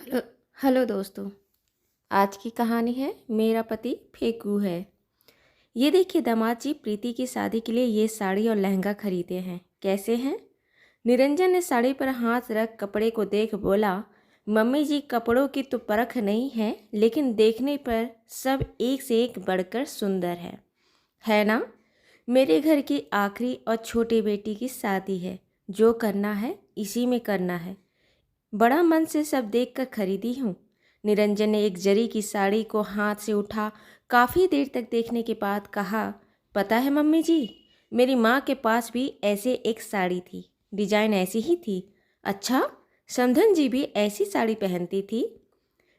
Hello hello दोस्तों। आज की कहानी है मेरा पति फेंकू है। ये देखिए दामाद जी प्रीति की शादी के लिए ये साड़ी और लहंगा खरीदे हैं। कैसे हैं? निरंजन ने साड़ी पर हाथ रख कपड़े को देख बोला, मम्मी जी कपड़ों की तो परख नहीं है, लेकिन देखने पर सब एक से एक बढ़कर सुंदर है ना? मेरे घर की आखिरी और छोटी बेटी की शादी है। जो करना है इसी में करना है। बड़ा मन से सब देखकर खरीदी हूँ। निरंजन ने एक जरी की साड़ी को हाथ से उठा काफ़ी देर तक देखने के बाद कहा, पता है मम्मी जी, मेरी माँ के पास भी ऐसे एक साड़ी थी, डिजाइन ऐसी ही थी। अच्छा, समधन जी भी ऐसी साड़ी पहनती थी?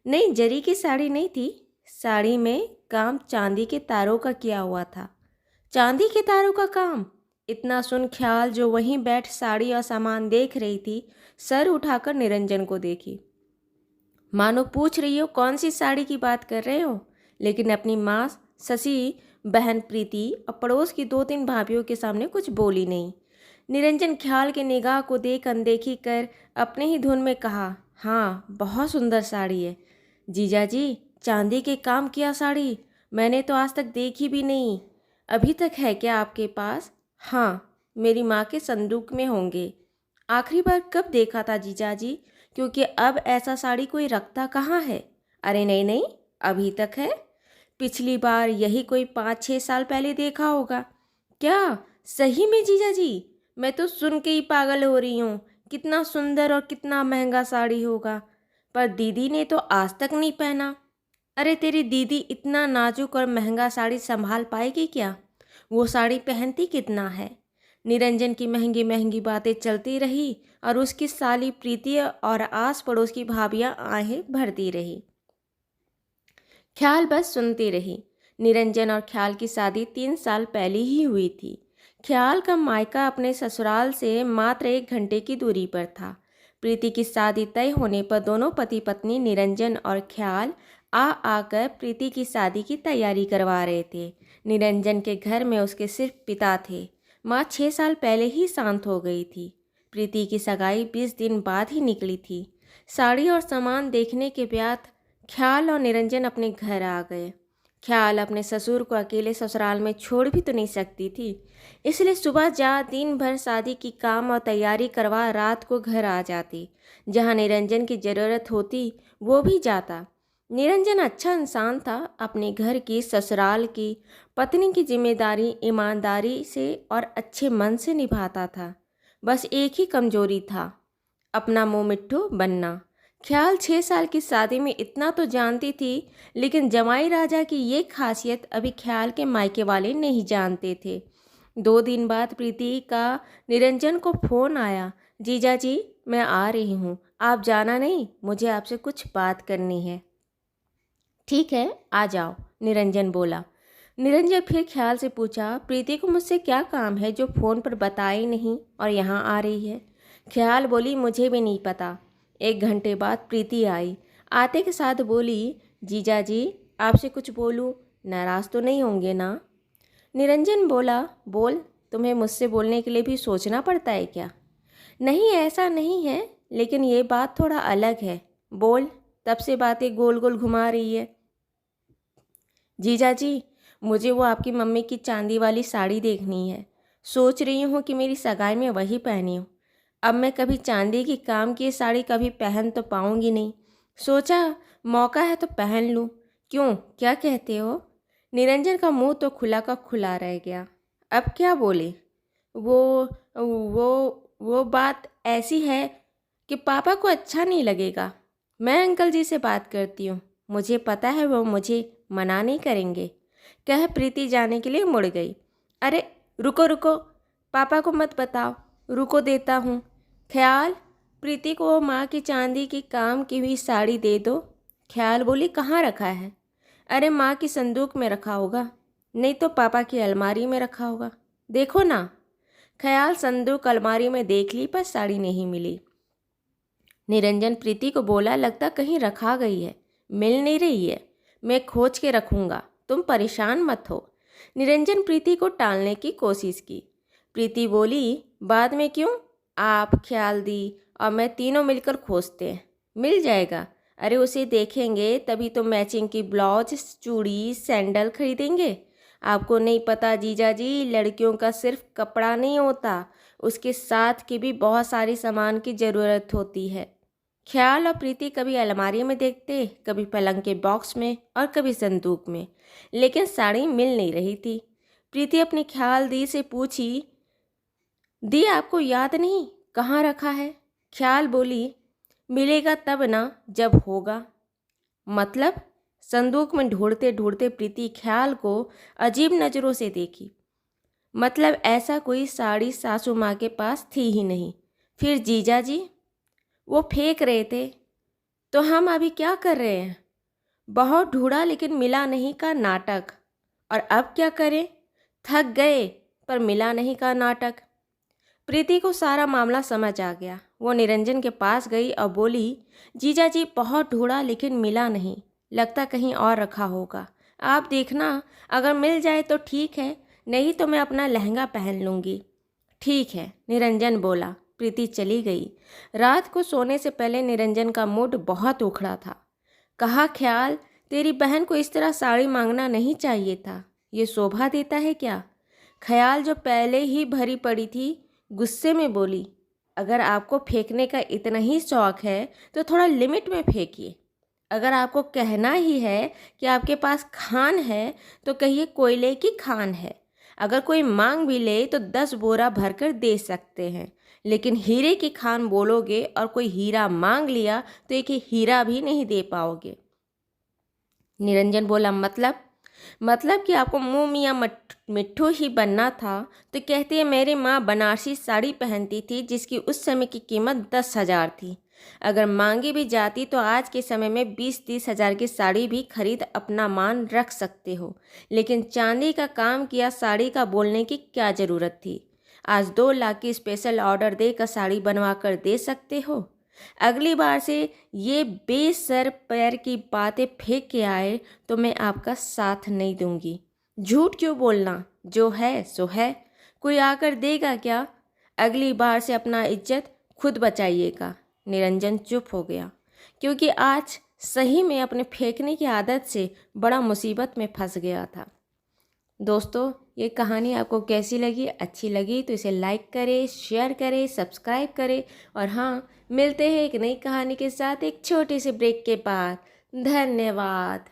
नहीं, जरी की साड़ी नहीं थी। साड़ी में काम चांदी के तारों का किया हुआ था। चांदी के तारों का काम? इतना सुन ख्याल, जो वहीं बैठ साड़ी और सामान देख रही थी, सर उठाकर निरंजन को देखी, मानो पूछ रही हो कौन सी साड़ी की बात कर रहे हो। लेकिन अपनी माँ शशि, बहन प्रीति और पड़ोस की दो तीन भाभियों के सामने कुछ बोली नहीं। निरंजन ख्याल के निगाह को देख अनदेखी कर अपने ही धुन में कहा, हाँ बहुत सुंदर साड़ी है। जीजा जी, चांदी के काम किया साड़ी मैंने तो आज तक देखी भी नहीं। अभी तक है क्या आपके पास? हाँ, मेरी माँ के संदूक में होंगे। आखिरी बार कब देखा था जीजा जी? क्योंकि अब ऐसा साड़ी कोई रखता कहाँ है। अरे नहीं नहीं, अभी तक है। पिछली बार यही कोई 5-6 साल पहले देखा होगा। क्या सही में जीजा जी? मैं तो सुन के ही पागल हो रही हूँ। कितना सुंदर और कितना महंगा साड़ी होगा। पर दीदी ने तो आज तक नहीं पहना। अरे तेरी दीदी इतना नाजुक और महंगा साड़ी संभाल पाएगी क्या? वो साड़ी पहनती कितना है? निरंजन की महंगी महंगी बातें चलती रही और उसकी साली प्रीति और आस पड़ोस की भाभियां आहें भरती रही। ख्याल बस सुनती रही। निरंजन और ख्याल की शादी 3 साल पहले ही हुई थी। ख्याल का मायका अपने ससुराल से मात्र 1 घंटे की दूरी पर था। प्रीति की शादी तय होने पर दोनों पति पत्नी निरंजन और ख्याल आकर प्रीति की शादी की तैयारी करवा रहे थे। निरंजन के घर में उसके सिर्फ पिता थे। माँ 6 साल पहले ही शांत हो गई थी। प्रीति की सगाई 20 दिन बाद ही निकली थी। साड़ी और सामान देखने के बाद ख्याल और निरंजन अपने घर आ गए। ख्याल अपने ससुर को अकेले ससुराल में छोड़ भी तो नहीं सकती थी, इसलिए सुबह जा दिन भर शादी की काम और तैयारी करवा रात को घर आ जाती। जहाँ निरंजन की ज़रूरत होती वो भी जाता। निरंजन अच्छा इंसान था। अपने घर की, ससुराल की, पत्नी की जिम्मेदारी ईमानदारी से और अच्छे मन से निभाता था। बस एक ही कमजोरी था, अपना मुँह मिट्ठू बनना। ख्याल 6 साल की शादी में इतना तो जानती थी, लेकिन जमाई राजा की ये खासियत अभी ख्याल के मायके वाले नहीं जानते थे। 2 दिन बाद प्रीति का निरंजन को फ़ोन आया, जीजा जी मैं आ रही हूँ, आप जाना नहीं, मुझे आपसे कुछ बात करनी है। ठीक है आ जाओ, निरंजन बोला। निरंजन फिर ख्याल से पूछा, प्रीति को मुझसे क्या काम है जो फ़ोन पर बताई नहीं और यहाँ आ रही है? ख्याल बोली, मुझे भी नहीं पता। 1 घंटे बाद प्रीति आई। आते के साथ बोली, जीजा जी आपसे कुछ बोलूँ, नाराज़ तो नहीं होंगे ना? निरंजन बोला, बोल, तुम्हें मुझसे बोलने के लिए भी सोचना पड़ता है क्या? नहीं ऐसा नहीं है, लेकिन ये बात थोड़ा अलग है। बोल, तब से बातें गोल गोल घुमा रही है। जीजा जी, मुझे वो आपकी मम्मी की चांदी वाली साड़ी देखनी है। सोच रही हूँ कि मेरी सगाई में वही पहनी हूँ। अब मैं कभी चांदी की काम की साड़ी कभी पहन तो पाऊँगी नहीं। सोचा मौका है तो पहन लूँ। क्यों, क्या कहते हो? निरंजन का मुंह तो खुला का खुला रह गया। अब क्या बोले? वो वो बात ऐसी है कि पापा को अच्छा नहीं लगेगा। मैं अंकल जी से बात करती हूँ, मुझे पता है वो मुझे मना नहीं करेंगे। कह प्रीति जाने के लिए मुड़ गई। अरे रुको रुको, पापा को मत बताओ, रुको देता हूँ। ख्याल, प्रीति को वो माँ की चांदी की काम की हुई साड़ी दे दो। ख्याल बोली, कहाँ रखा है? अरे माँ की संदूक में रखा होगा, नहीं तो पापा की अलमारी में रखा होगा, देखो ना। ख्याल संदूक अलमारी में देख ली पर साड़ी नहीं मिली। निरंजन प्रीति को बोला, लगता कहीं रखा गई है, मिल नहीं रही है, मैं खोज के रखूँगा, तुम परेशान मत हो। निरंजन प्रीति को टालने की कोशिश की। प्रीति बोली, बाद में क्यों, आप, ख्याल दी और मैं तीनों मिलकर खोजते हैं, मिल जाएगा। अरे उसे देखेंगे तभी तो मैचिंग की ब्लाउज, चूड़ी, सैंडल खरीदेंगे। आपको नहीं पता जीजा जी, लड़कियों का सिर्फ कपड़ा नहीं होता, उसके साथ की भी बहुत सारी सामान की ज़रूरत होती है। ख्याल और प्रीति कभी अलमारी में देखते, कभी पलंग के बॉक्स में और कभी संदूक में, लेकिन साड़ी मिल नहीं रही थी। प्रीति अपने ख्याल दी से पूछी, दी आपको याद नहीं कहाँ रखा है? ख्याल बोली, मिलेगा तब ना जब होगा। मतलब? संदूक में ढूंढते ढूंढते प्रीति ख्याल को अजीब नज़रों से देखी। मतलब ऐसा कोई साड़ी सासू माँ के पास थी ही नहीं। फिर जीजा जी? वो फेंक रहे थे। तो हम अभी क्या कर रहे हैं? बहुत ढूंढा लेकिन मिला नहीं का नाटक। और अब क्या करें? थक गए पर मिला नहीं का नाटक। प्रीति को सारा मामला समझ आ गया। वो निरंजन के पास गई और बोली, जीजा जी बहुत ढूंढा लेकिन मिला नहीं, लगता कहीं और रखा होगा। आप देखना, अगर मिल जाए तो ठीक है, नहीं तो मैं अपना लहंगा पहन लूँगी। ठीक है, निरंजन बोला। प्रीति चली गई। रात को सोने से पहले निरंजन का मूड बहुत उखड़ा था। कहा, ख्याल, तेरी बहन को इस तरह साड़ी मांगना नहीं चाहिए था, ये शोभा देता है क्या? ख्याल जो पहले ही भरी पड़ी थी, गुस्से में बोली, अगर आपको फेंकने का इतना ही शौक है तो थोड़ा लिमिट में फेंकिए। अगर आपको कहना ही है कि आपके पास खान है तो कहिए कोयले की खान है। अगर कोई मांग भी ले तो 10 बोरा भरकर दे सकते हैं, लेकिन हीरे की खान बोलोगे और कोई हीरा मांग लिया तो एक हीरा भी नहीं दे पाओगे। निरंजन बोला, मतलब कि आपको मुंह मियाँ मिट्ठू ही बनना था तो कहते हैं मेरी माँ बनारसी साड़ी पहनती थी जिसकी उस समय की कीमत 10,000 थी। अगर मांगी भी जाती तो आज के समय में 20-30 हज़ार की साड़ी भी खरीद अपना मान रख सकते हो, लेकिन चांदी का काम किया साड़ी का बोलने की क्या ज़रूरत थी? आज 2 लाख की स्पेशल ऑर्डर देकर साड़ी बनवा कर दे सकते हो। अगली बार से ये बेसर पैर की बातें फेंक के आए तो मैं आपका साथ नहीं दूंगी। झूठ क्यों बोलना, जो है सो है, कोई आकर देगा क्या? अगली बार से अपना इज्जत खुद बचाइएगा। निरंजन चुप हो गया, क्योंकि आज सही में अपने फेंकने की आदत से बड़ा मुसीबत में फंस गया था। दोस्तों, ये कहानी आपको कैसी लगी? अच्छी लगी तो इसे लाइक करें, शेयर करें, सब्सक्राइब करें। और हाँ, मिलते हैं एक नई कहानी के साथ एक छोटे से ब्रेक के बाद। धन्यवाद।